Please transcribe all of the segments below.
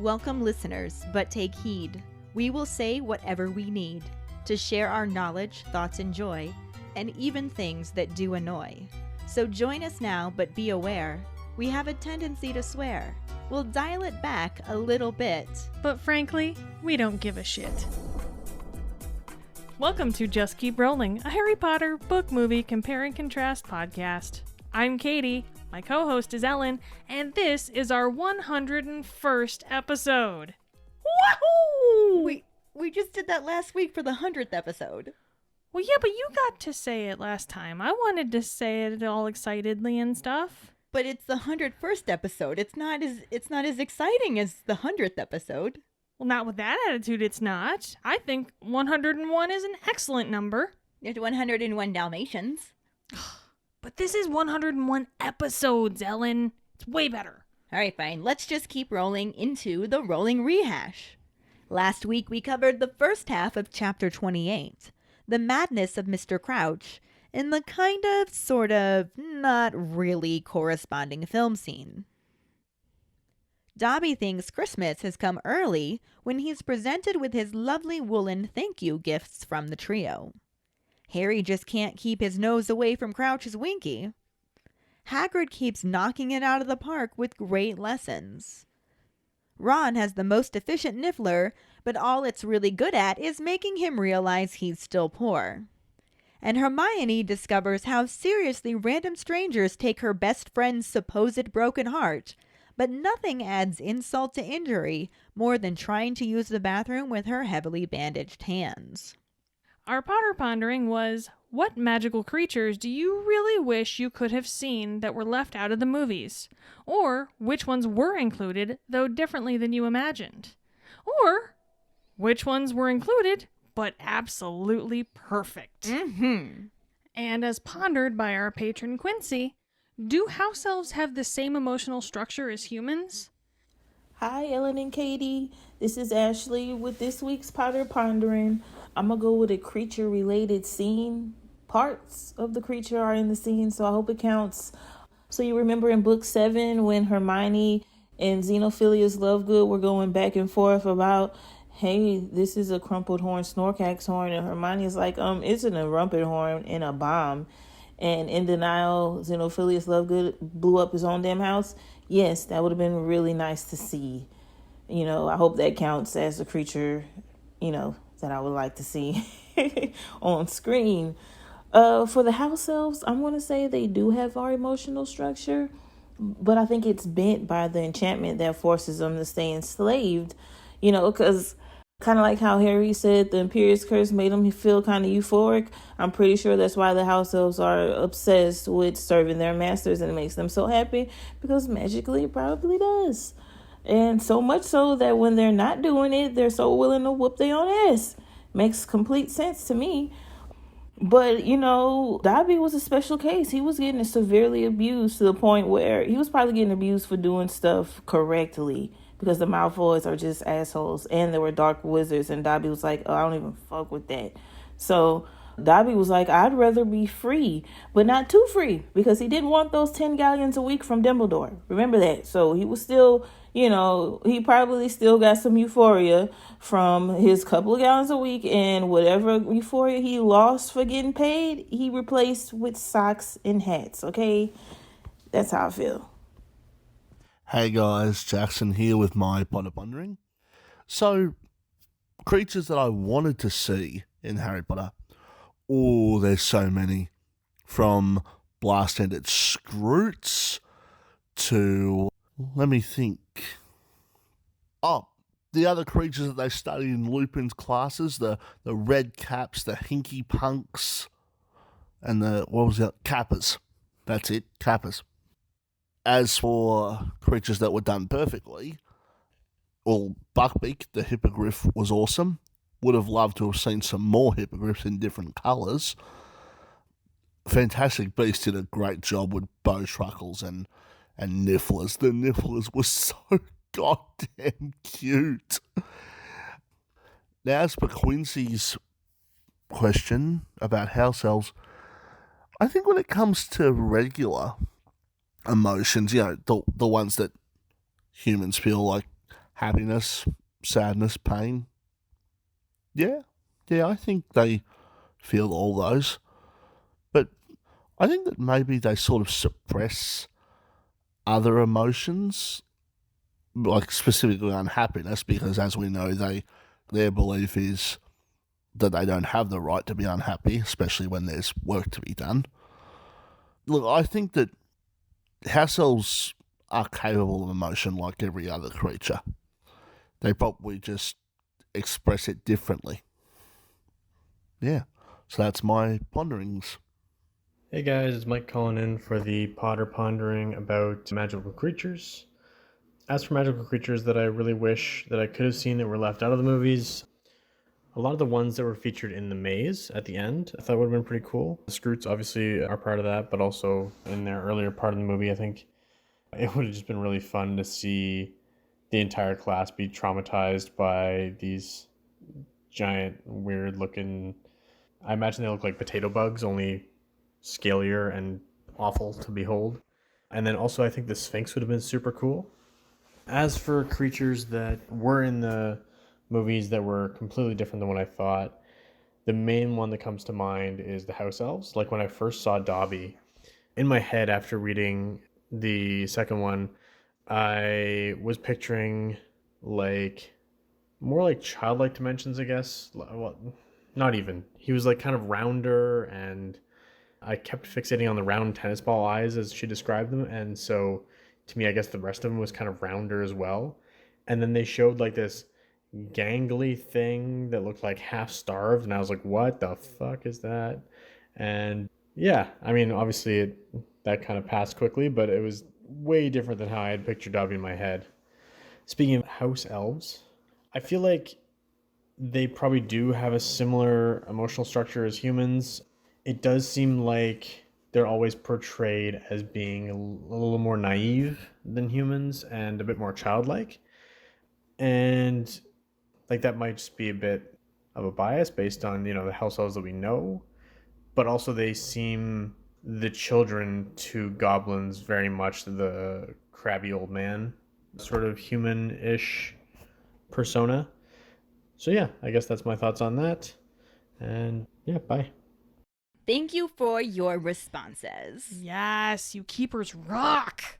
Welcome, listeners, but take heed. We will say whatever we need to share our knowledge, thoughts, and joy, and even things that do annoy. So join us now, but be aware, we have a tendency to swear. We'll dial it back a little bit. But frankly, we don't give a shit. Welcome to Just Keep Rowling, a Harry Potter book movie compare and contrast podcast. I'm Kayde, my co-host is Ellen, and this is our 101st episode. Woohoo! We just did that last week for the 100th episode. Well, yeah, but you got to say it last time. I wanted to say it all excitedly and stuff. But it's the 101st episode. It's not as exciting as the 100th episode. Well, not with that attitude, it's not. I think 101 is an excellent number. It's 101 Dalmatians. But this is 101 episodes, Ellen. It's way better. All right, fine. Let's just keep rolling into the rolling rehash. Last week, we covered the first half of Chapter 28, the madness of Mr. Crouch, in the kind of, sort of, not really corresponding film scene. Dobby thinks Christmas has come early when he's presented with his lovely woolen thank you gifts from the trio. Harry just can't keep his nose away from Crouch's Winky. Hagrid keeps knocking it out of the park with great lessons. Ron has the most efficient Niffler, but all it's really good at is making him realize he's still poor. And Hermione discovers how seriously random strangers take her best friend's supposed broken heart, but nothing adds insult to injury more than trying to use the bathroom with her heavily bandaged hands. Our Potter pondering was, what magical creatures do you really wish you could have seen that were left out of the movies? Or which ones were included, though differently than you imagined? Or which ones were included, but absolutely perfect? Mm-hmm. And as pondered by our patron Quincy, do house elves have the same emotional structure as humans? Hi, Ellen and Kayde. This is Ashley with this week's Potter Pondering. I'm going to go with a creature-related scene. Parts of the creature are in the scene, so I hope it counts. So you remember in book 7 when Hermione and Xenophilius Lovegood were going back and forth about, hey, this is a crumpled horn, Snorkax horn, and Hermione's like, isn't a rumpet horn and a bomb. And in denial, Xenophilius Lovegood blew up his own damn house. Yes, that would have been really nice to see. I hope that counts as a creature, that I would like to see on screen. For the house elves, I'm going to say they do have our emotional structure, but I think it's bent by the enchantment that forces them to stay enslaved, because kind of like how Harry said the Imperious Curse made him feel kind of euphoric. I'm pretty sure that's why the house elves are obsessed with serving their masters, and it makes them so happy because magically it probably does. And so much so that when they're not doing it, they're so willing to whoop their own ass. Makes complete sense to me. But, Dobby was a special case. He was getting severely abused to the point where he was probably getting abused for doing stuff correctly because the Malfoys are just assholes. And there were dark wizards. And Dobby was like, oh, I don't even fuck with that. So Dobby was like, I'd rather be free, but not too free, because he didn't want those 10 galleons a week from Dumbledore. Remember that. So he was still, he probably still got some euphoria from his couple of gallons a week, and whatever euphoria he lost for getting paid, he replaced with socks and hats. Okay. That's how I feel. Hey guys, Jackson here with my Potter Pondering. So, creatures that I wanted to see in Harry Potter. Oh, there's so many. From blast-handed Scroots to, let me think. Oh, the other creatures that they studied in Lupin's classes, the red caps, the hinky punks, and Kappas. That's it, Kappas. As for creatures that were done perfectly, well, Buckbeak, the hippogriff, was awesome. Would have loved to have seen some more hippogriffs in different colours. Fantastic Beasts did a great job with Bowtruckles and Nifflers. The Nifflers were so goddamn cute. Now, as for Quincy's question about house elves, I think when it comes to regular emotions, the ones that humans feel like happiness, sadness, pain. Yeah, I think they feel all those. But I think that maybe they sort of suppress other emotions, like specifically unhappiness, because as we know, their belief is that they don't have the right to be unhappy, especially when there's work to be done. Look, I think that house elves are capable of emotion like every other creature. They probably just express it differently. Yeah, so that's my ponderings. Hey guys, it's Mike calling in for the Potter Pondering about magical creatures. As for magical creatures that I really wish that I could have seen that were left out of the movies, a lot of the ones that were featured in the maze at the end, I thought would have been pretty cool. The Scroots obviously are part of that, but also in their earlier part of the movie, I think it would have just been really fun to see the entire class be traumatized by these giant, weird-looking... I imagine they look like potato bugs, only scalier and awful to behold. And then also I think the Sphinx would have been super cool. As for creatures that were in the movies that were completely different than what I thought, the main one that comes to mind is the house elves. Like when I first saw Dobby, in my head after reading the second one, I was picturing like more like childlike dimensions, I guess. Well, not even. He was like kind of rounder, and I kept fixating on the round tennis ball eyes as she described them, and so to me, I guess the rest of them was kind of rounder as well. And then they showed like this gangly thing that looked like half starved, and I was like, what the fuck is that? And yeah, I mean, obviously that kind of passed quickly, but it was way different than how I had pictured Dobby in my head. Speaking of house elves, I feel like they probably do have a similar emotional structure as humans. It does seem like they're always portrayed as being a little more naive than humans and a bit more childlike. And like that might just be a bit of a bias based on, the house elves that we know. But also they seem the children to goblins very much the crabby old man sort of human-ish persona. So yeah, I guess that's my thoughts on that. And yeah, bye. Thank you for your responses. Yes, you keepers rock!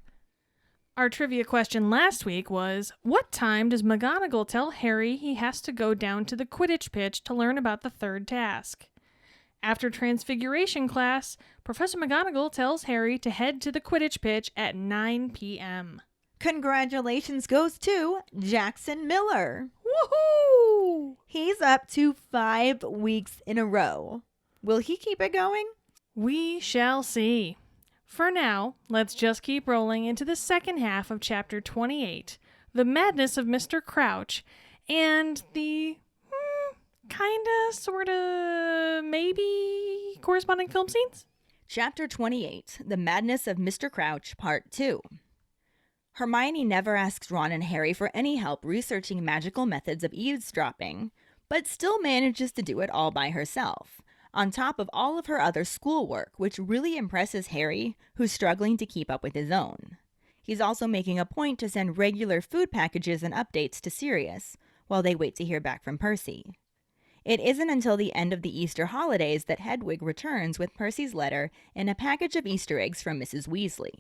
Our trivia question last week was, what time does McGonagall tell Harry he has to go down to the Quidditch pitch to learn about the third task? After Transfiguration class, Professor McGonagall tells Harry to head to the Quidditch pitch at 9 p.m. Congratulations goes to Jackson Miller. Woohoo! He's up to 5 weeks in a row. Will he keep it going? We shall see. For now, let's just keep rolling into the second half of Chapter 28, The Madness of Mr. Crouch, and the kinda, sorta, maybe corresponding film scenes? Chapter 28, The Madness of Mr. Crouch, Part 2. Hermione never asks Ron and Harry for any help researching magical methods of eavesdropping, but still manages to do it all by herself, on top of all of her other schoolwork, which really impresses Harry, who's struggling to keep up with his own. He's also making a point to send regular food packages and updates to Sirius, while they wait to hear back from Percy. It isn't until the end of the Easter holidays that Hedwig returns with Percy's letter and a package of Easter eggs from Mrs. Weasley.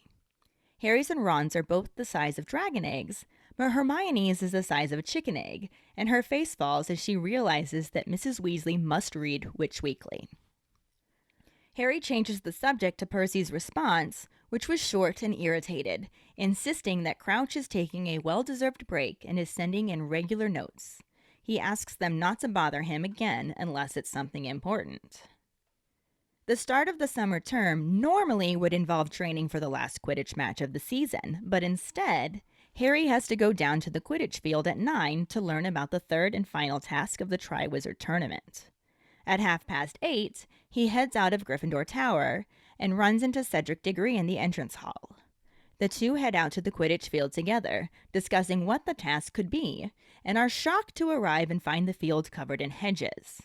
Harry's and Ron's are both the size of dragon eggs, but Hermione's is the size of a chicken egg, and her face falls as she realizes that Mrs. Weasley must read Witch Weekly. Harry changes the subject to Percy's response, which was short and irritated, insisting that Crouch is taking a well-deserved break and is sending in regular notes. He asks them not to bother him again unless it's something important. The start of the summer term normally would involve training for the last Quidditch match of the season, but instead, Harry has to go down to the Quidditch field at 9 to learn about the third and final task of the Triwizard Tournament. At 8:30, he heads out of Gryffindor Tower and runs into Cedric Diggory in the entrance hall. The two head out to the Quidditch field together, discussing what the task could be, and are shocked to arrive and find the field covered in hedges.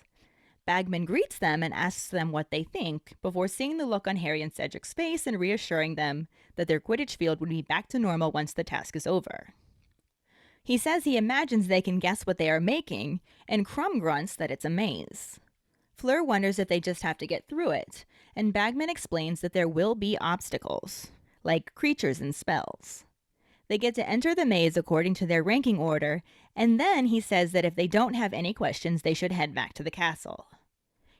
Bagman greets them and asks them what they think, before seeing the look on Harry and Cedric's face and reassuring them that their Quidditch field would be back to normal once the task is over. He says he imagines they can guess what they are making, and Crumb grunts that it's a maze. Fleur wonders if they just have to get through it, and Bagman explains that there will be obstacles, like creatures and spells. They get to enter the maze according to their ranking order, and then he says that if they don't have any questions, they should head back to the castle.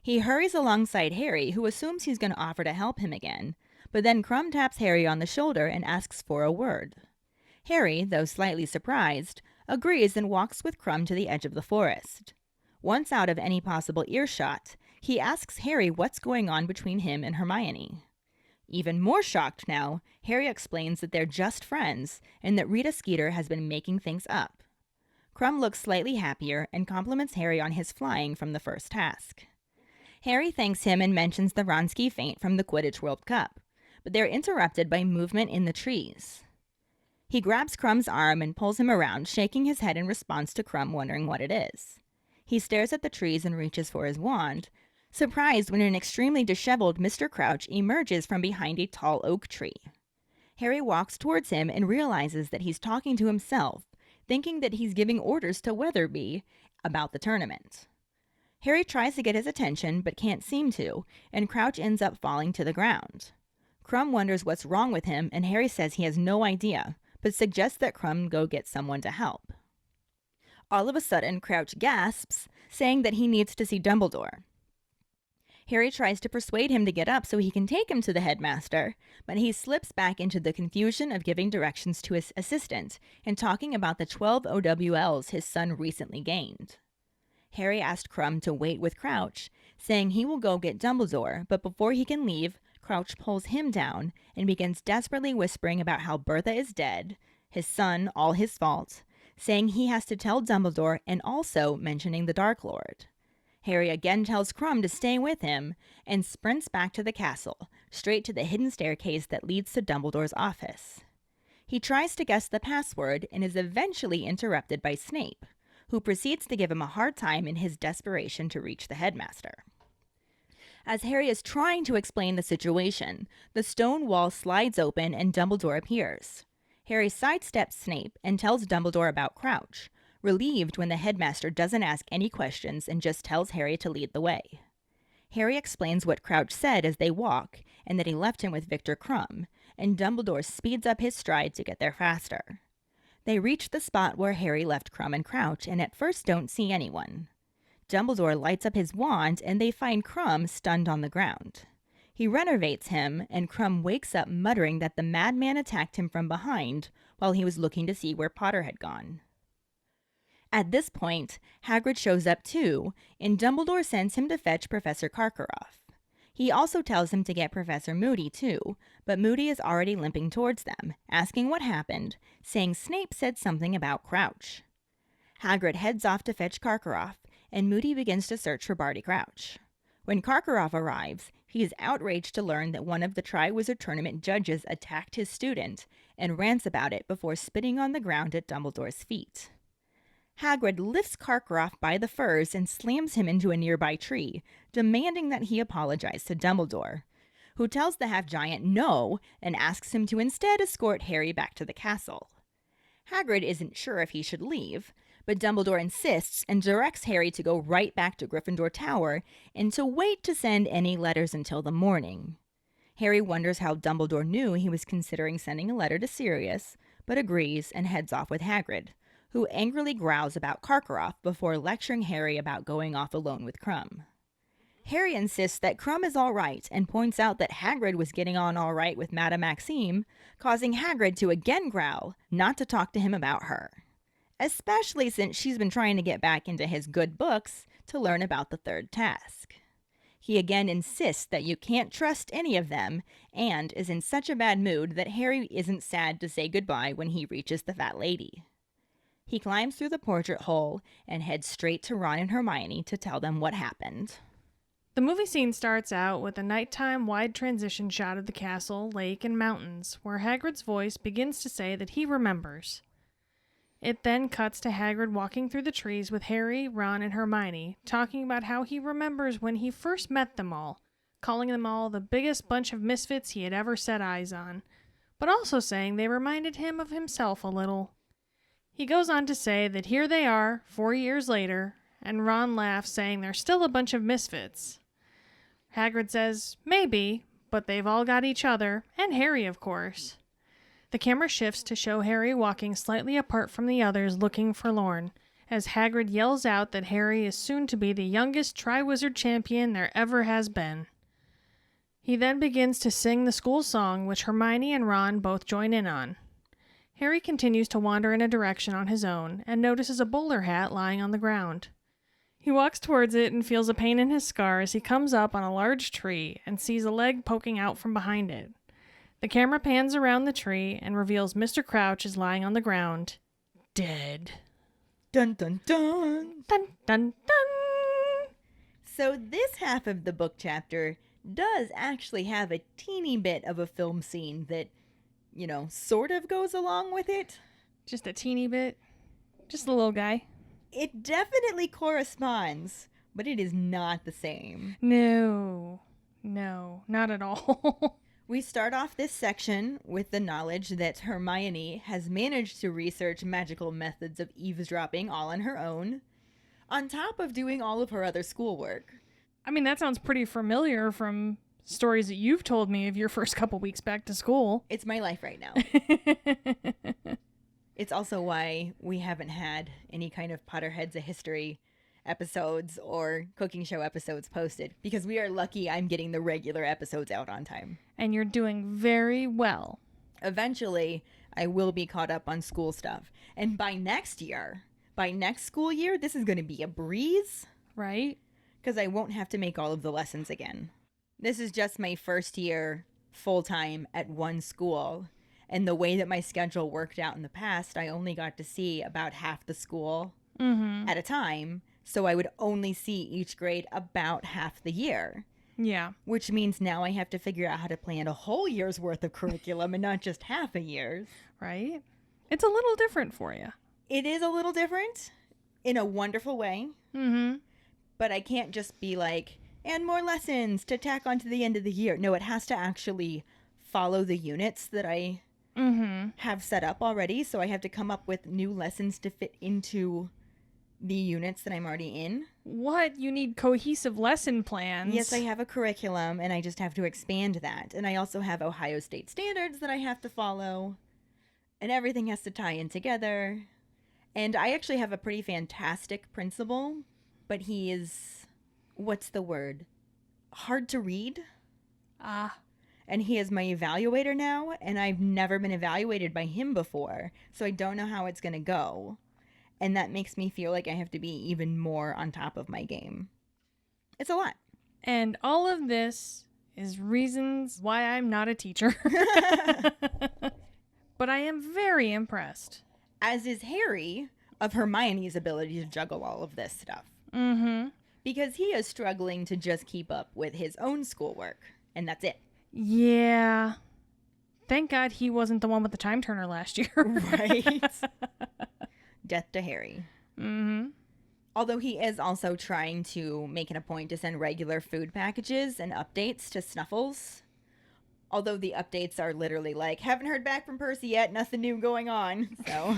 He hurries alongside Harry, who assumes he's going to offer to help him again, but then Crumb taps Harry on the shoulder and asks for a word. Harry, though slightly surprised, agrees and walks with Crumb to the edge of the forest. Once out of any possible earshot, he asks Harry what's going on between him and Hermione. Even more shocked now, Harry explains that they're just friends and that Rita Skeeter has been making things up. Crumb looks slightly happier and compliments Harry on his flying from the first task. Harry thanks him and mentions the Wronski feint from the Quidditch World Cup, but they're interrupted by movement in the trees. He grabs Crumb's arm and pulls him around, shaking his head in response to Crumb wondering what it is. He stares at the trees and reaches for his wand, surprised when an extremely disheveled Mr. Crouch emerges from behind a tall oak tree. Harry walks towards him and realizes that he's talking to himself, thinking that he's giving orders to Weatherby about the tournament. Harry tries to get his attention but can't seem to, and Crouch ends up falling to the ground. Crumb wonders what's wrong with him, and Harry says he has no idea, but suggests that Crumb go get someone to help. All of a sudden, Crouch gasps, saying that he needs to see Dumbledore. Harry tries to persuade him to get up so he can take him to the headmaster, but he slips back into the confusion of giving directions to his assistant and talking about the 12 OWLs his son recently gained. Harry asked Crumb to wait with Crouch, saying he will go get Dumbledore, but before he can leave, Crouch pulls him down and begins desperately whispering about how Bertha is dead, his son all his fault, saying he has to tell Dumbledore and also mentioning the Dark Lord. Harry again tells Crumb to stay with him and sprints back to the castle, straight to the hidden staircase that leads to Dumbledore's office. He tries to guess the password and is eventually interrupted by Snape, who proceeds to give him a hard time in his desperation to reach the headmaster. As Harry is trying to explain the situation, the stone wall slides open and Dumbledore appears. Harry sidesteps Snape and tells Dumbledore about Crouch, relieved when the headmaster doesn't ask any questions and just tells Harry to lead the way. Harry explains what Crouch said as they walk and that he left him with Victor Crumb, and Dumbledore speeds up his stride to get there faster. They reach the spot where Harry left Crumb and Crouch and at first don't see anyone. Dumbledore lights up his wand and they find Crumb stunned on the ground. He renovates him, and Crumb wakes up muttering that the madman attacked him from behind while he was looking to see where Potter had gone. At this point, Hagrid shows up too, and Dumbledore sends him to fetch Professor Karkaroff. He also tells him to get Professor Moody too, but Moody is already limping towards them, asking what happened, saying Snape said something about Crouch. Hagrid heads off to fetch Karkaroff, and Moody begins to search for Barty Crouch. When Karkaroff arrives, he is outraged to learn that one of the Triwizard Tournament judges attacked his student and rants about it before spitting on the ground at Dumbledore's feet. Hagrid lifts Karkaroff by the furs and slams him into a nearby tree, demanding that he apologize to Dumbledore, who tells the half-giant no and asks him to instead escort Harry back to the castle. Hagrid isn't sure if he should leave, but Dumbledore insists and directs Harry to go right back to Gryffindor Tower and to wait to send any letters until the morning. Harry wonders how Dumbledore knew he was considering sending a letter to Sirius, but agrees and heads off with Hagrid, who angrily growls about Karkaroff before lecturing Harry about going off alone with Crumb. Harry insists that Crumb is all right and points out that Hagrid was getting on all right with Madame Maxime, causing Hagrid to again growl not to talk to him about her, especially since she's been trying to get back into his good books to learn about the third task. He again insists that you can't trust any of them and is in such a bad mood that Harry isn't sad to say goodbye when he reaches the fat lady. He climbs through the portrait hole and heads straight to Ron and Hermione to tell them what happened. The movie scene starts out with a nighttime wide transition shot of the castle, lake, and mountains, where Hagrid's voice begins to say that he remembers. It then cuts to Hagrid walking through the trees with Harry, Ron, and Hermione, talking about how he remembers when he first met them all, calling them all the biggest bunch of misfits he had ever set eyes on, but also saying they reminded him of himself a little. He goes on to say that here they are, 4 years later, and Ron laughs, saying they're still a bunch of misfits. Hagrid says, maybe, but they've all got each other, and Harry, of course. The camera shifts to show Harry walking slightly apart from the others, looking forlorn, as Hagrid yells out that Harry is soon to be the youngest Triwizard Champion there ever has been. He then begins to sing the school song, which Hermione and Ron both join in on. Harry continues to wander in a direction on his own and notices a bowler hat lying on the ground. He walks towards it and feels a pain in his scar as he comes up on a large tree and sees a leg poking out from behind it. The camera pans around the tree and reveals Mr. Crouch is lying on the ground, dead. Dun dun dun. Dun dun dun! So this half of the book chapter does actually have a teeny bit of a film scene that, sort of goes along with it. Just a teeny bit. Just a little guy. It definitely corresponds, but it is not the same. No, not at all. We start off this section with the knowledge that Hermione has managed to research magical methods of eavesdropping all on her own, on top of doing all of her other schoolwork. I mean, that sounds pretty familiar from stories that you've told me of your first couple weeks back to school. It's my life right now. It's also why we haven't had any kind of Potterheads of History episodes or cooking show episodes posted, because we are lucky I'm getting the regular episodes out on time. And you're doing very well. Eventually, I will be caught up on school stuff. And by next school year, this is going to be a breeze. Right? Because I won't have to make all of the lessons again. This is just my first year full-time at one school. And the way that my schedule worked out in the past, I only got to see about half the school at a time. So I would only see each grade about half the year. Yeah. Which means now I have to figure out how to plan a whole year's worth of curriculum and not just half a year's. Right? It's a little different for you. It is a little different in a wonderful way. Mm-hmm. But I can't just be like, and more lessons to tack on to the end of the year. No, it has to actually follow the units that I have set up already. So I have to come up with new lessons to fit into the units that I'm already in. What? You need cohesive lesson plans? Yes, I have a curriculum, and I just have to expand that. And I also have Ohio State standards that I have to follow. And everything has to tie in together. And I actually have a pretty fantastic principal, but he is, what's the word? Hard to read. And he is my evaluator now, and I've never been evaluated by him before, so I don't know how it's going to go. And that makes me feel like I have to be even more on top of my game. It's a lot. And all of this is reasons why I'm not a teacher. But I am very impressed. As is Harry, of Hermione's ability to juggle all of this stuff. Mm-hmm. Because he is struggling to just keep up with his own schoolwork, and that's it. Yeah. Thank God he wasn't the one with the time turner last year. Right? Death to Harry. Mm-hmm. Although he is also trying to make it a point to send regular food packages and updates to Snuffles. Although the updates are literally like, haven't heard back from Percy yet, nothing new going on. So,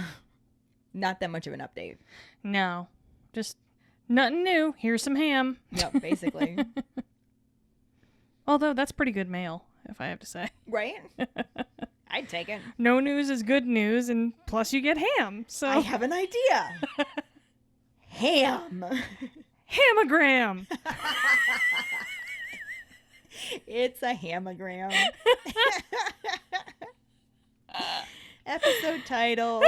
not that much of an update. No. Just nothing new. Here's some ham. Yep, basically. Although that's pretty good mail, if I have to say. Right? I'd take it. No news is good news, and plus you get ham. So I have an idea. Ham. Hamagram. It's a hamagram. Episode title.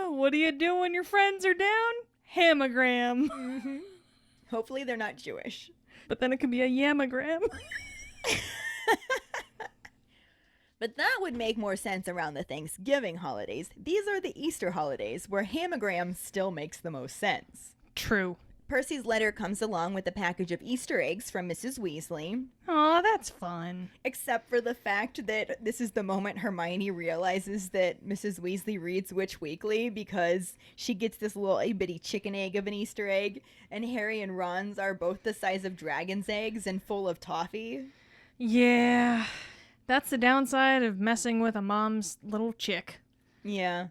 What do you do when your friends are down? Hamagram. Mm-hmm. Hopefully they're not Jewish. But then it could be a yamagram. But that would make more sense around the Thanksgiving holidays. These are the Easter holidays, where hamagram still makes the most sense. True. Percy's letter comes along with a package of Easter eggs from Mrs. Weasley. Aw, that's fun. Except for the fact that this is the moment Hermione realizes that Mrs. Weasley reads Witch Weekly, because she gets this little itty-bitty chicken egg of an Easter egg, and Harry and Ron's are both the size of dragon's eggs and full of toffee. Yeah. That's the downside of messing with a mom's little chick. Yeah.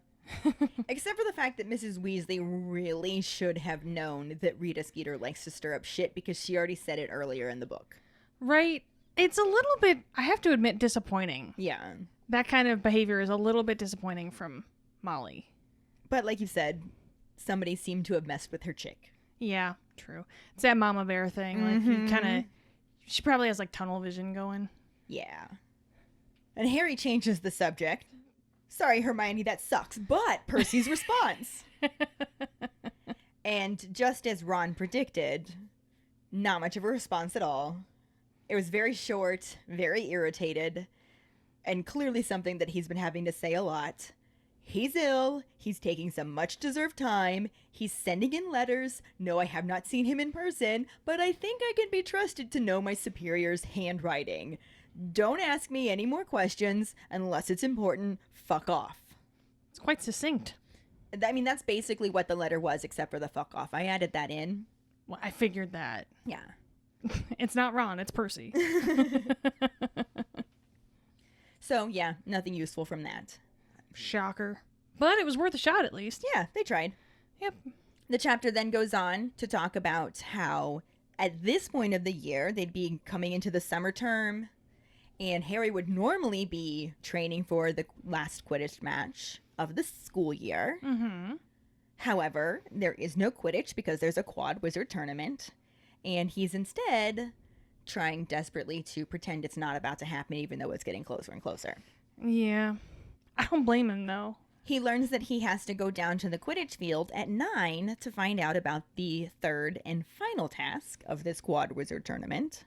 Except for the fact that Mrs. Weasley really should have known that Rita Skeeter likes to stir up shit because she already said it earlier in the book. Right? It's a little bit, I have to admit, disappointing. Yeah. That kind of behavior is a little bit disappointing from Molly. But like you said, somebody seemed to have messed with her chick. Yeah, true. It's that mama bear thing. Like, you kind of, she probably has like tunnel vision going. Yeah. And Harry changes the subject. Sorry, Hermione, that sucks. But Percy's response. And just as Ron predicted, not much of a response at all. It was very short, very irritated, and clearly something that he's been having to say a lot. He's ill. He's taking some much-deserved time. He's sending in letters. No, I have not seen him in person, but I think I can be trusted to know my superior's handwriting. Don't ask me any more questions unless it's important. Fuck off. It's quite succinct. I mean, that's basically what the letter was, except for the fuck off. I added that in. Well, I figured that. Yeah. It's not Ron, it's Percy. So, yeah, nothing useful from that. Shocker. But it was worth a shot at least. Yeah, they tried. Yep. The chapter then goes on to talk about how at this point of the year, they'd be coming into the summer term, and Harry would normally be training for the last Quidditch match of the school year. Mm-hmm. However, there is no Quidditch because there's a quad wizard tournament, and he's instead trying desperately to pretend it's not about to happen even though it's getting closer and closer. Yeah. I don't blame him, though. He learns that he has to go down to the Quidditch field at 9 to find out about the third and final task of this quad wizard tournament.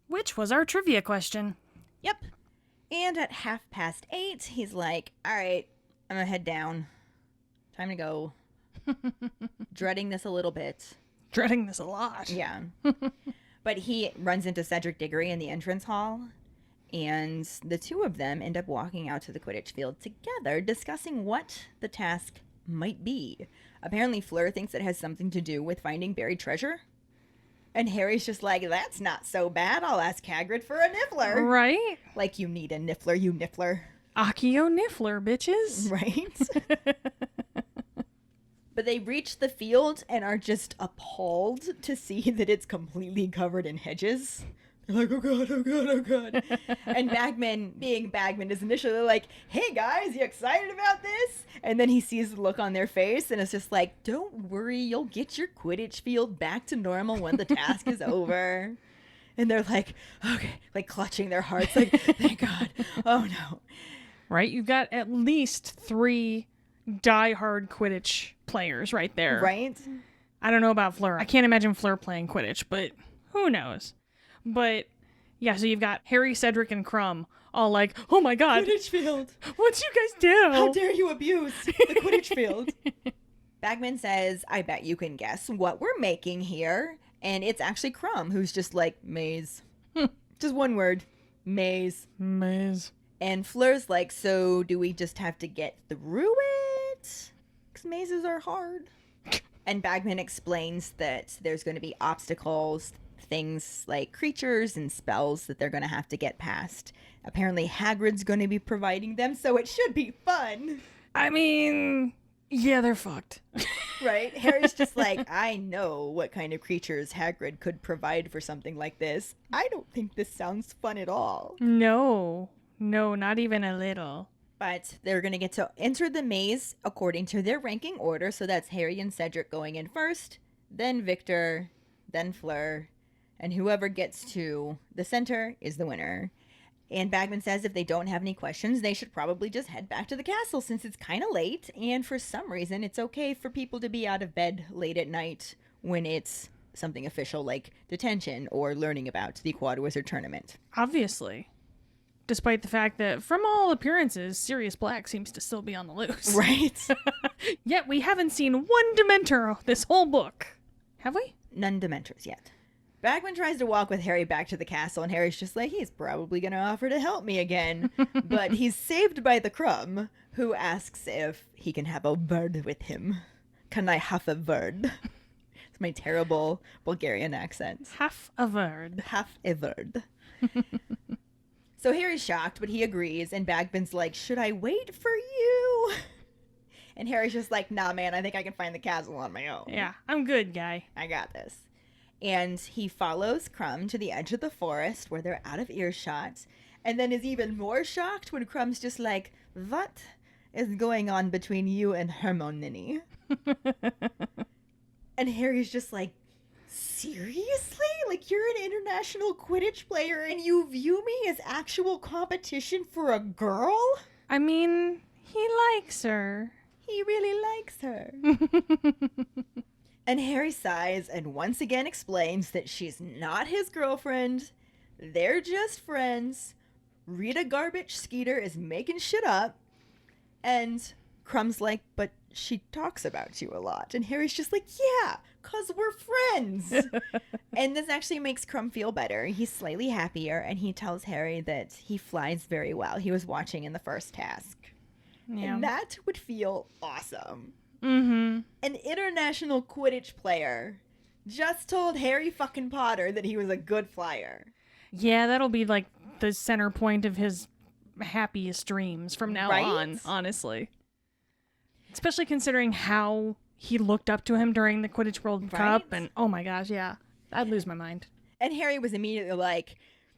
Which was our trivia question. Yep. And at 8:30, he's like, all right, I'm gonna head down. Time to go. Dreading this a little bit. Dreading this a lot. Yeah. But he runs into Cedric Diggory in the entrance hall, and the two of them end up walking out to the Quidditch field together, discussing what the task might be. Apparently, Fleur thinks it has something to do with finding buried treasure. And Harry's just like, that's not so bad. I'll ask Hagrid for a niffler. Right? Like, you need a niffler, you niffler. Accio Niffler, bitches. Right? But they reach the field and are just appalled to see that it's completely covered in hedges. They're like, oh god, oh god, oh god. And Bagman, being Bagman, is initially like, hey guys, you excited about this? And then he sees the look on their face and it's just like, don't worry, you'll get your Quidditch field back to normal when the task is over. And they're like, okay, like clutching their hearts, like, thank God. Oh no. Right? You've got at least 3 die-hard Quidditch players right there. Right? I don't know about Fleur. I can't imagine Fleur playing Quidditch, but who knows? But, yeah, so you've got Harry, Cedric, and Crumb all like, oh my god. Quidditch field. What'd you guys do? How dare you abuse the Quidditch field? Bagman says, I bet you can guess what we're making here. And it's actually Crumb, who's just like, maze. Just one word. Maze. Maze. And Fleur's like, so do we just have to get through it? Because mazes are hard. And Bagman explains that there's going to be obstacles, things like creatures and spells that they're going to have to get past. Apparently Hagrid's going to be providing them, so it should be fun. I mean, yeah, they're fucked. Right? Harry's just like, I know what kind of creatures Hagrid could provide for something like this. I don't think this sounds fun at all. No, not even a little. But they're going to get to enter the maze according to their ranking order. So that's Harry and Cedric going in first, then Victor, then Fleur, and whoever gets to the center is the winner. And Bagman says if they don't have any questions, they should probably just head back to the castle since it's kind of late. And for some reason, it's okay for people to be out of bed late at night when it's something official like detention or learning about the Quad Wizard Tournament. Obviously. Despite the fact that, from all appearances, Sirius Black seems to still be on the loose. Right? Yet we haven't seen one Dementor this whole book. Have we? None Dementors yet. Bagman tries to walk with Harry back to the castle, and Harry's just like, he's probably going to offer to help me again. But he's saved by the Crumb, who asks if he can have a word with him. Can I have a word? It's my terrible Bulgarian accent. Half a word. Have a word. So Harry's shocked, but he agrees, and Bagman's like, should I wait for you? And Harry's just like, nah, man, I think I can find the castle on my own. Yeah, I'm good, guy. I got this. And he follows Crumb to the edge of the forest where they're out of earshot, and then is even more shocked when Crumb's just like, what is going on between you and Hermione? And Harry's just like, seriously? Like, you're an international Quidditch player and you view me as actual competition for a girl? I mean, he likes her. He really likes her. And Harry sighs and once again explains that she's not his girlfriend. They're just friends. Rita Garbage Skeeter is making shit up. And Crumb's like, but she talks about you a lot. And Harry's just like, yeah, 'cause we're friends. And this actually makes Crumb feel better. He's slightly happier, and he tells Harry that he flies very well. He was watching in the first task. Yeah. And that would feel awesome. Mm-hmm. An international Quidditch player just told Harry fucking Potter that he was a good flyer. Yeah, that'll be like the center point of his happiest dreams from now on, honestly. Especially considering how he looked up to him during the Quidditch World Cup, and oh my gosh, yeah, I'd lose my mind. And Harry was immediately like,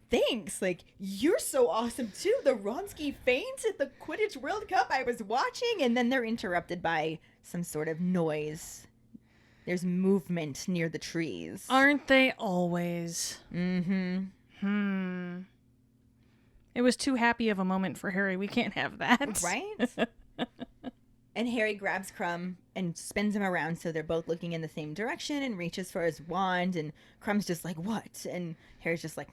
thanks, like, you're so awesome too. The Wronski feint at the Quidditch World Cup I was watching, and then they're interrupted by some sort of noise. There's movement near the trees. Aren't they always? Mm-hmm. It was too happy of a moment for Harry. We can't have that. Right? And Harry grabs Crumb and spins him around so they're both looking in the same direction and reaches for his wand, and Crumb's just like, what? And Harry's just like,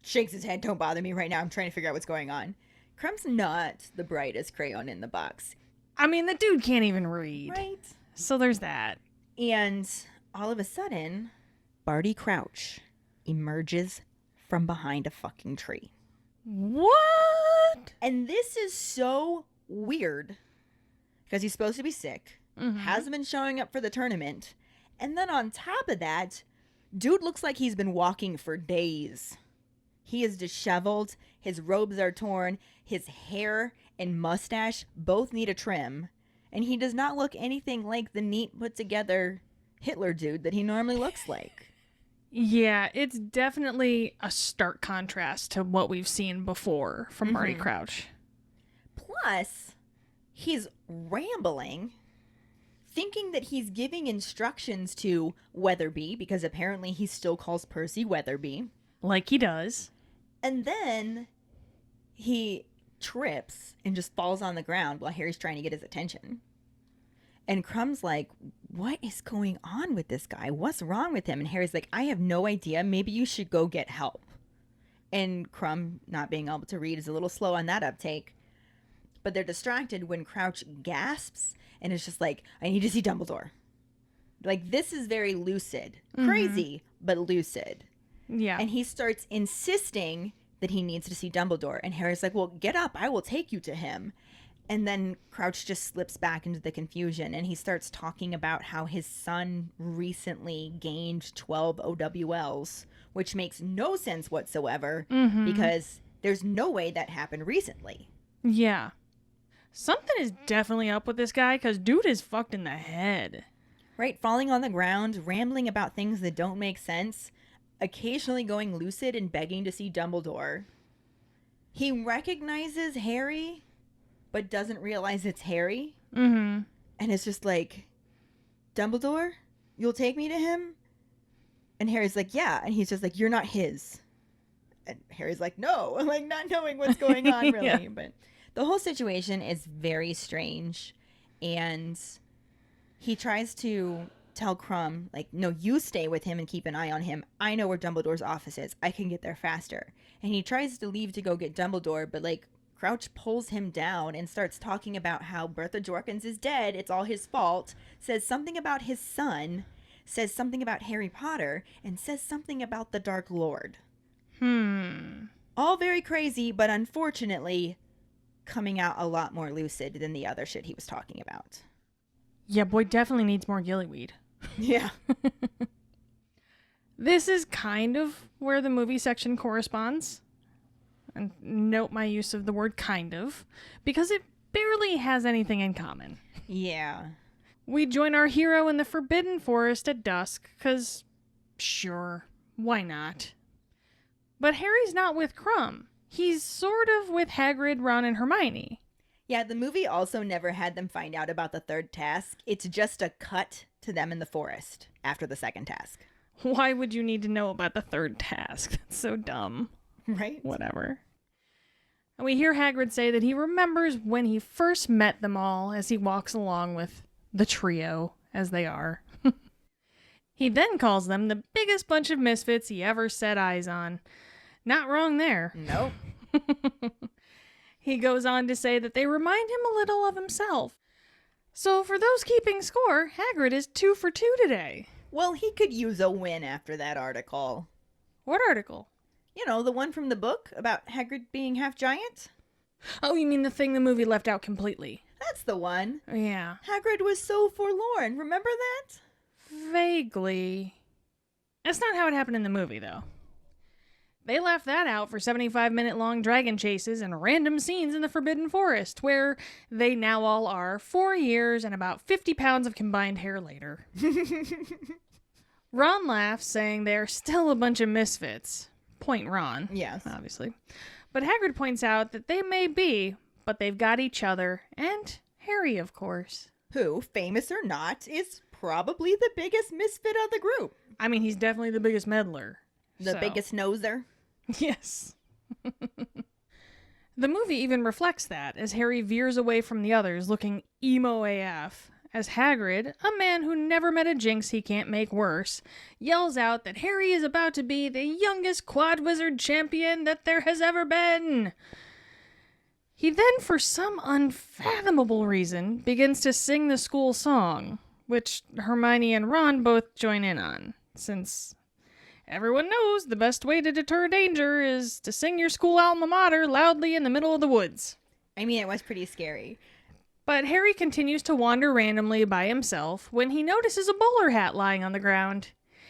shakes his head, don't bother me right now, I'm trying to figure out what's going on. Crumb's not the brightest crayon in the box. I mean, the dude can't even read. Right? So there's that. And all of a sudden, Barty Crouch emerges from behind a fucking tree. What? And this is so weird because he's supposed to be sick, hasn't been showing up for the tournament, and then on top of that, dude looks like he's been walking for days. He is disheveled, his robes are torn, his hair and mustache both need a trim, and he does not look anything like the neat, put-together Hitler dude that he normally looks like. Yeah, it's definitely a stark contrast to what we've seen before from Barty Crouch. Plus, he's rambling, thinking that he's giving instructions to Weatherby, because apparently he still calls Percy Weatherby. Like he does. And then he trips and just falls on the ground while Harry's trying to get his attention. And Crumb's like, what is going on with this guy? What's wrong with him? And Harry's like, I have no idea. Maybe you should go get help. And Crumb, not being able to read, is a little slow on that uptake. But they're distracted when Crouch gasps and is just like, I need to see Dumbledore. Like, this is very lucid. Crazy, but lucid. Yeah. And he starts insisting that he needs to see Dumbledore. And Harry's like, well, get up. I will take you to him. And then Crouch just slips back into the confusion. And he starts talking about how his son recently gained 12 OWLs, which makes no sense whatsoever because there's no way that happened recently. Yeah. Something is definitely up with this guy because dude is fucked in the head. Right? Falling on the ground, rambling about things that don't make sense, occasionally going lucid and begging to see Dumbledore. He recognizes Harry, but doesn't realize it's Harry. And it's just like, Dumbledore, you'll take me to him? And Harry's like, yeah. And he's just like, you're not his. And Harry's like, no. Like, not knowing what's going on, really. Yeah. But the whole situation is very strange. And he tries to tell Crumb, like, no, you stay with him and keep an eye on him. I know where Dumbledore's office is. I can get there faster. And he tries to leave to go get Dumbledore, but, like, Crouch pulls him down and starts talking about how Bertha Jorkins is dead. It's all his fault. Says something about his son. Says something about Harry Potter. And says something about the Dark Lord. All very crazy, but unfortunately coming out a lot more lucid than the other shit he was talking about. Yeah, boy definitely needs more gillyweed. Yeah. This is kind of where the movie section corresponds. And note my use of the word kind of, because it barely has anything in common. Yeah. We join our hero in the Forbidden Forest at dusk, because, sure, why not? But Harry's not with Crumb. He's sort of with Hagrid, Ron, and Hermione. Yeah, the movie also never had them find out about the third task. It's just a cut to them in the forest after the second task. Why would you need to know about the third task? That's so dumb. Right? Whatever. And we hear Hagrid say that he remembers when he first met them all as he walks along with the trio, as they are. He then calls them the biggest bunch of misfits he ever set eyes on. Not wrong there. Nope. He goes on to say that they remind him a little of himself. So for those keeping score, Hagrid is 2 for 2 today. Well, he could use a win after that article. What article? You know, the one from the book about Hagrid being half giant? Oh, you mean the thing the movie left out completely? That's the one. Yeah. Hagrid was so forlorn. Remember that? Vaguely. That's not how it happened in the movie, though. They left that out for 75-minute-long dragon chases and random scenes in the Forbidden Forest, where they now all are 4 years and about 50 pounds of combined hair later. Ron laughs, saying they're still a bunch of misfits. Point Ron. Yes. Obviously. But Hagrid points out that they may be, but they've got each other, and Harry, of course. Who, famous or not, is probably the biggest misfit of the group. I mean, he's definitely the biggest meddler. The biggest noser. Yes. The movie even reflects that, as Harry veers away from the others, looking emo AF, as Hagrid, a man who never met a jinx he can't make worse, yells out that Harry is about to be the youngest quad wizard champion that there has ever been. He then, for some unfathomable reason, begins to sing the school song, which Hermione and Ron both join in on, since everyone knows the best way to deter danger is to sing your school alma mater loudly in the middle of the woods. I mean, it was pretty scary. But Harry continues to wander randomly by himself when he notices a bowler hat lying on the ground.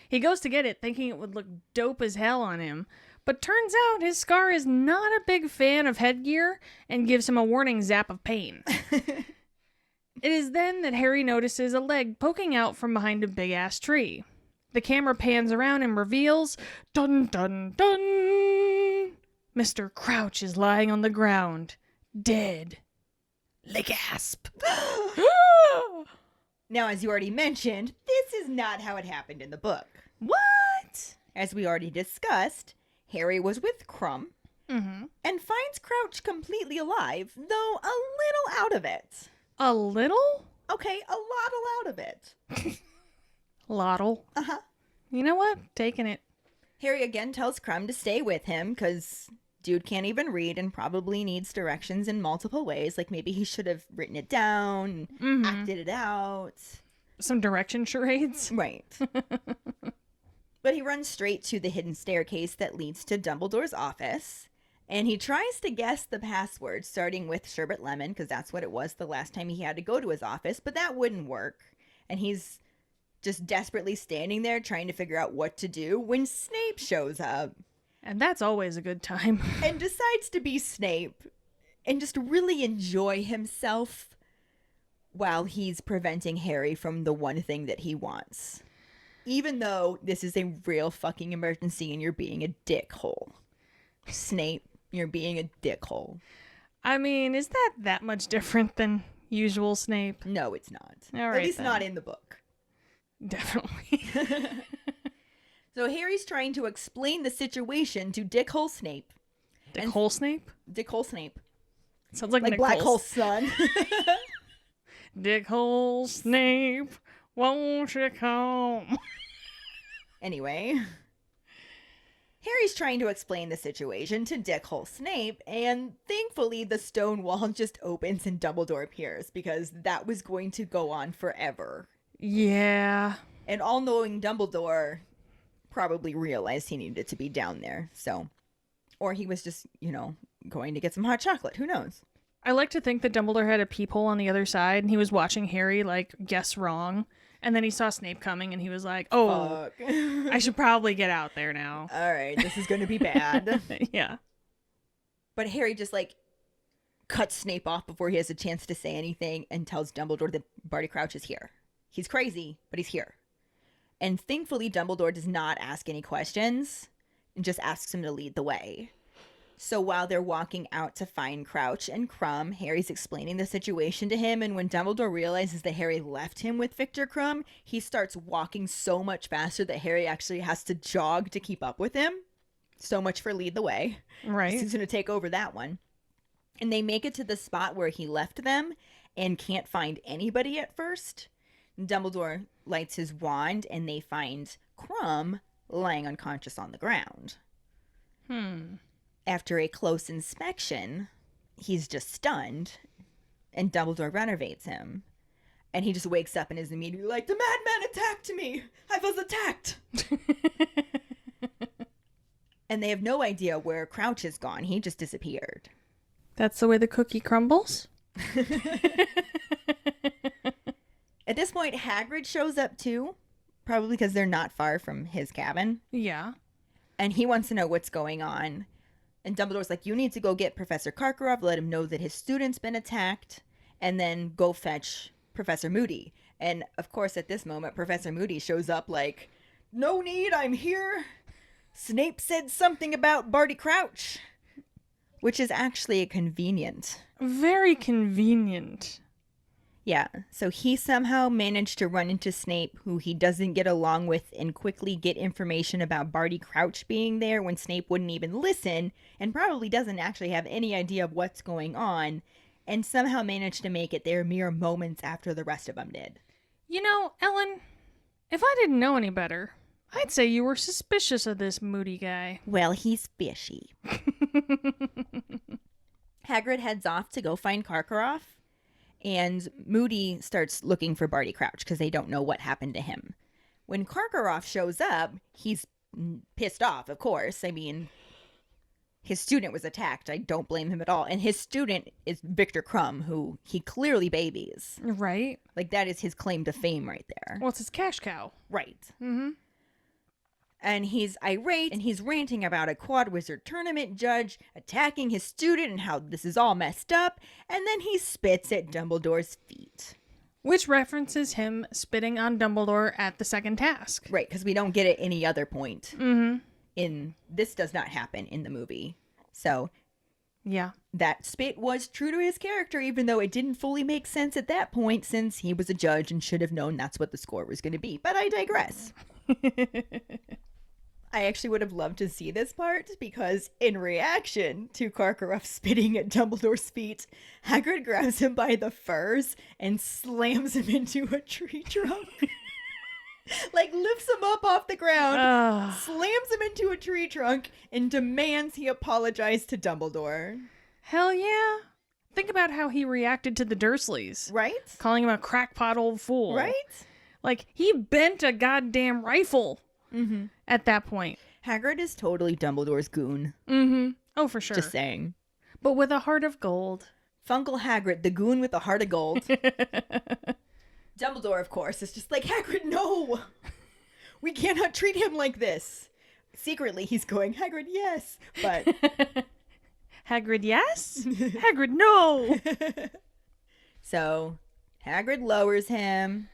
He goes to get it, thinking it would look dope as hell on him, but turns out his Scar is not a big fan of headgear and gives him a warning zap of pain. It is then that Harry notices a leg poking out from behind a big-ass tree. The camera pans around and reveals, dun dun dun, Mr. Crouch is lying on the ground, dead. Le gasp. Now, as you already mentioned, this is not how it happened in the book. What? As we already discussed, Harry was with Crumb Mm-hmm. and finds Crouch completely alive, though a little out of it. A little? Okay, a lot of it. Lottle. Uh-huh. You know what? Taking it. Harry again tells Crumb to stay with him because dude can't even read and probably needs directions in multiple ways. Like maybe he should have written it down, acted it out. Some direction charades. Right. But he runs straight to the hidden staircase that leads to Dumbledore's office. And he tries to guess the password, starting with Sherbet Lemon, because that's what it was the last time he had to go to his office. But that wouldn't work. And he's just desperately standing there trying to figure out what to do when Snape shows up. And that's always a good time. And decides to be Snape and just really enjoy himself while he's preventing Harry from the one thing that he wants. Even though this is a real fucking emergency and you're being a dickhole. Snape, you're being a dickhole. I mean, is that much different than usual Snape? No, it's not. All right, At least then. not in the book. Definitely. So Harry's trying to explain the situation to Dickhole Snape. Dickhole Snape? Dickhole Snape. Sounds like Like Black Nicole's. Hole's son. Dickhole Snape, won't you come? Anyway, Harry's trying to explain the situation to Dickhole Snape, and thankfully the stone wall just opens and Dumbledore appears, because that was going to go on forever. Yeah. And all-knowing Dumbledore probably realized he needed to be down there, so... Or he was just, going to get some hot chocolate. Who knows? I like to think that Dumbledore had a peephole on the other side, and he was watching Harry, guess wrong. And then he saw Snape coming, and he was like, oh, Fuck. I should probably get out there now. All right, this is going to be bad. Yeah. But Harry just, like, cuts Snape off before he has a chance to say anything and tells Dumbledore that Barty Crouch is here. He's crazy, but he's here. And thankfully, Dumbledore does not ask any questions and just asks him to lead the way. So while they're walking out to find Crouch and Crumb, Harry's explaining the situation to him, and when Dumbledore realizes that Harry left him with Victor Crumb, he starts walking so much faster that Harry actually has to jog to keep up with him. So much for lead the way. Right. He's going to take over that one. And they make it to the spot where he left them and can't find anybody at first. Dumbledore lights his wand and they find Crumb lying unconscious on the ground. After a close inspection, he's just stunned, and Dumbledore renovates him. And he just wakes up and is immediately like, "The madman attacked me! I was attacked!" And they have no idea where Crouch has gone. He just disappeared. That's the way the cookie crumbles? At this point, Hagrid shows up too, probably because they're not far from his cabin. Yeah. And he wants to know what's going on. And Dumbledore's like, "You need to go get Professor Karkaroff, let him know that his student's been attacked, and then go fetch Professor Moody." And of course, at this moment, Professor Moody shows up like, "No need, I'm here. Snape said something about Barty Crouch," which is actually convenient. Very convenient. Yeah, so he somehow managed to run into Snape, who he doesn't get along with, and quickly get information about Barty Crouch being there when Snape wouldn't even listen, and probably doesn't actually have any idea of what's going on, and somehow managed to make it there mere moments after the rest of them did. You know, Ellen, if I didn't know any better, I'd say you were suspicious of this Moody guy. Well, he's fishy. Hagrid heads off to go find Karkaroff, and Moody starts looking for Barty Crouch because they don't know what happened to him. When Karkaroff shows up, he's pissed off, of course. I mean, his student was attacked. I don't blame him at all. And his student is Victor Crumb, who he clearly babies. Right. Like, that is his claim to fame right there. Well, it's his cash cow. Right. Mm-hmm. And he's irate, and he's ranting about a quad wizard tournament judge attacking his student and how this is all messed up, and then he spits at Dumbledore's feet. Which references him spitting on Dumbledore at the second task. Right, because we don't get it any other point. Mm-hmm. This does not happen in the movie. So, yeah. That spit was true to his character, even though it didn't fully make sense at that point, since he was a judge and should have known that's what the score was going to be. But I digress. I actually would have loved to see this part, because in reaction to Karkaroff spitting at Dumbledore's feet, Hagrid grabs him by the furs and slams him into a tree trunk. Like, lifts him up off the ground, slams him into a tree trunk, and demands he apologize to Dumbledore. Hell yeah. Think about how he reacted to the Dursleys. Right? Calling him a crackpot old fool. Right? Like, he bent a goddamn rifle at that point. Hagrid is totally Dumbledore's goon. Mm-hmm. Oh, for sure. Just saying. But with a heart of gold. Funkle Hagrid, the goon with a heart of gold. Dumbledore, of course, is just like, "Hagrid, no! We cannot treat him like this." Secretly, he's going, "Hagrid, yes!" But... Hagrid, yes? Hagrid, no! So, Hagrid lowers him.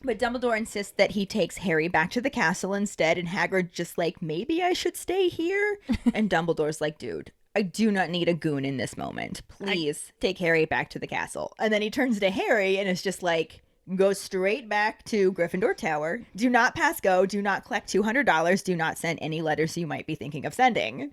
But Dumbledore insists that he takes Harry back to the castle instead, and Hagrid just like, "Maybe I should stay here?" And Dumbledore's like, "Dude, I do not need a goon in this moment. Please take Harry back to the castle." And then he turns to Harry and is just like, "Go straight back to Gryffindor Tower. Do not pass go. Do not collect $200. Do not send any letters you might be thinking of sending."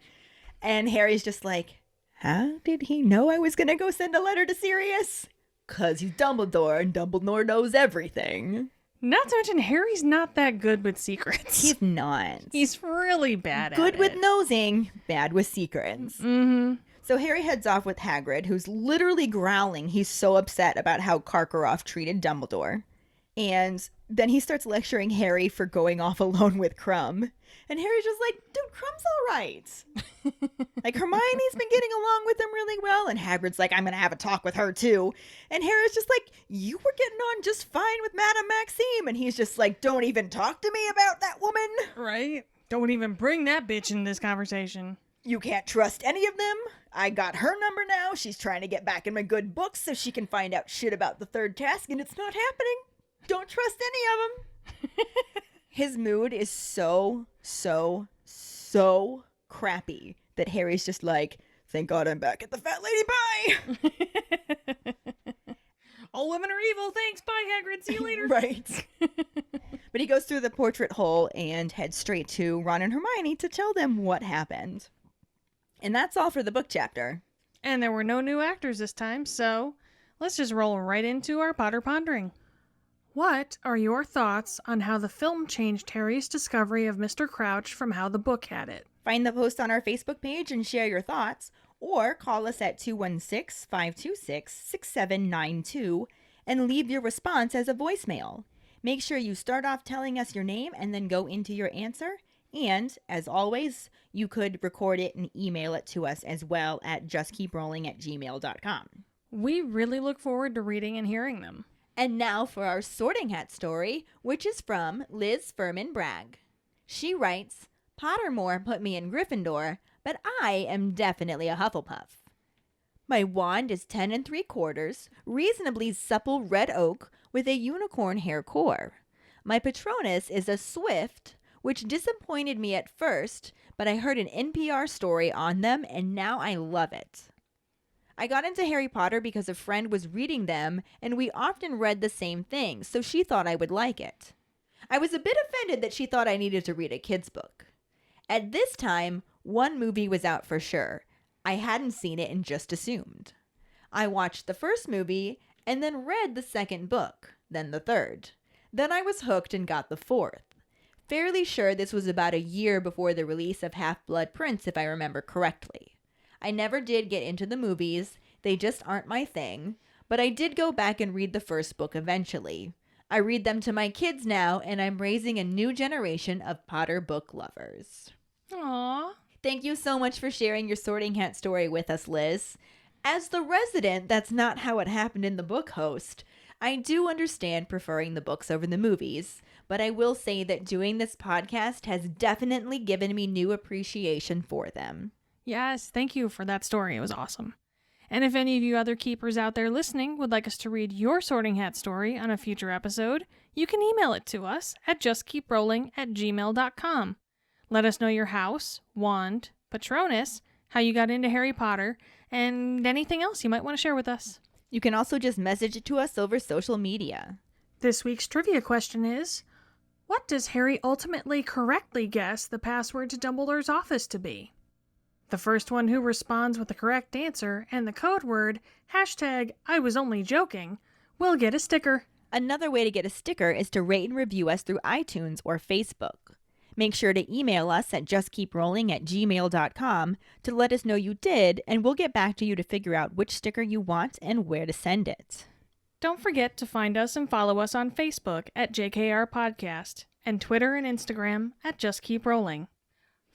And Harry's just like, "How did he know I was going to go send a letter to Sirius?" "'Cause he's Dumbledore, and Dumbledore knows everything." Not to mention, Harry's not that good with secrets. He's not. He's really bad at it. Good with nosing, bad with secrets. Mm-hmm. So Harry heads off with Hagrid, who's literally growling. He's so upset about how Karkaroff treated Dumbledore. And then he starts lecturing Harry for going off alone with Crumb. And Harry's just like, "Dude, Crumb's all right." Like, Hermione's been getting along with him really well. And Hagrid's like, "I'm going to have a talk with her too." And Harry's just like, "You were getting on just fine with Madame Maxime." And he's just like, "Don't even talk to me about that woman." Right? Don't even bring that bitch in this conversation. You can't trust any of them. I got her number now. She's trying to get back in my good books so she can find out shit about the third task, and it's not happening. Don't trust any of them. His mood is so crappy that Harry's just like, thank God I'm back at the Fat Lady. Bye. All women are evil. Thanks. Bye, Hagrid. See you later. Right. But he goes through the portrait hole and heads straight to Ron and Hermione to tell them what happened. And that's all for the book chapter. And there were no new actors this time, so let's just roll right into our Potter Pondering. What are your thoughts on how the film changed Harry's discovery of Mr. Crouch from how the book had it? Find the post on our Facebook page and share your thoughts, or call us at 216-526-6792 and leave your response as a voicemail. Make sure you start off telling us your name and then go into your answer. And, as always, you could record it and email it to us as well at justkeeprowling@gmail.com. We really look forward to reading and hearing them. And now for our Sorting Hat story, which is from Liz Furman Bragg. She writes, Pottermore put me in Gryffindor, but I am definitely a Hufflepuff. My wand is 10 3/4, reasonably supple red oak with a unicorn hair core. My Patronus is a Swift, which disappointed me at first, but I heard an NPR story on them and now I love it. I got into Harry Potter because a friend was reading them and we often read the same thing, so she thought I would like it. I was a bit offended that she thought I needed to read a kid's book. At this time, one movie was out for sure. I hadn't seen it and just assumed. I watched the first movie and then read the second book, then the third. Then I was hooked and got the fourth. Fairly sure this was about a year before the release of Half-Blood Prince, if I remember correctly. I never did get into the movies, they just aren't my thing, but I did go back and read the first book eventually. I read them to my kids now, and I'm raising a new generation of Potter book lovers. Aww. Thank you so much for sharing your Sorting Hat story with us, Liz. As the resident that's not how it happened in the book host, I do understand preferring the books over the movies, but I will say that doing this podcast has definitely given me new appreciation for them. Yes, thank you for that story. It was awesome. And if any of you other keepers out there listening would like us to read your Sorting Hat story on a future episode, you can email it to us at justkeeprowling@gmail.com. Let us know your house, wand, Patronus, how you got into Harry Potter, and anything else you might want to share with us. You can also just message it to us over social media. This week's trivia question is, what does Harry ultimately correctly guess the password to Dumbledore's office to be? The first one who responds with the correct answer and the code word, #IWasOnlyJoking, will get a sticker. Another way to get a sticker is to rate and review us through iTunes or Facebook. Make sure to email us at justkeeprowling@gmail.com to let us know you did, and we'll get back to you to figure out which sticker you want and where to send it. Don't forget to find us and follow us on Facebook at JKR Podcast and Twitter and Instagram at Just Keep Rolling.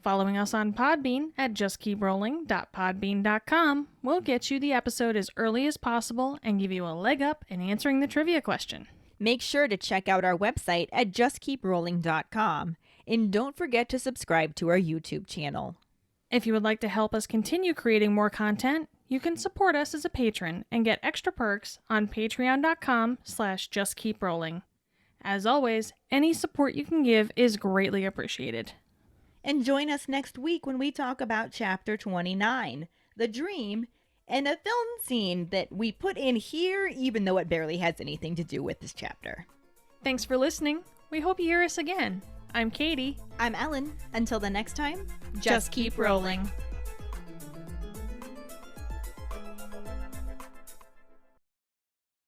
Following us on Podbean at justkeeprowling.podbean.com will get you the episode as early as possible and give you a leg up in answering the trivia question. Make sure to check out our website at justkeeprowling.com, and don't forget to subscribe to our YouTube channel. If you would like to help us continue creating more content, you can support us as a patron and get extra perks on patreon.com/justkeeprolling. As always, any support you can give is greatly appreciated. And join us next week when we talk about Chapter 29, The Dream, and a film scene that we put in here even though it barely has anything to do with this chapter. Thanks for listening. We hope you hear us again. I'm Katie. I'm Ellen. Until the next time, Just keep rolling.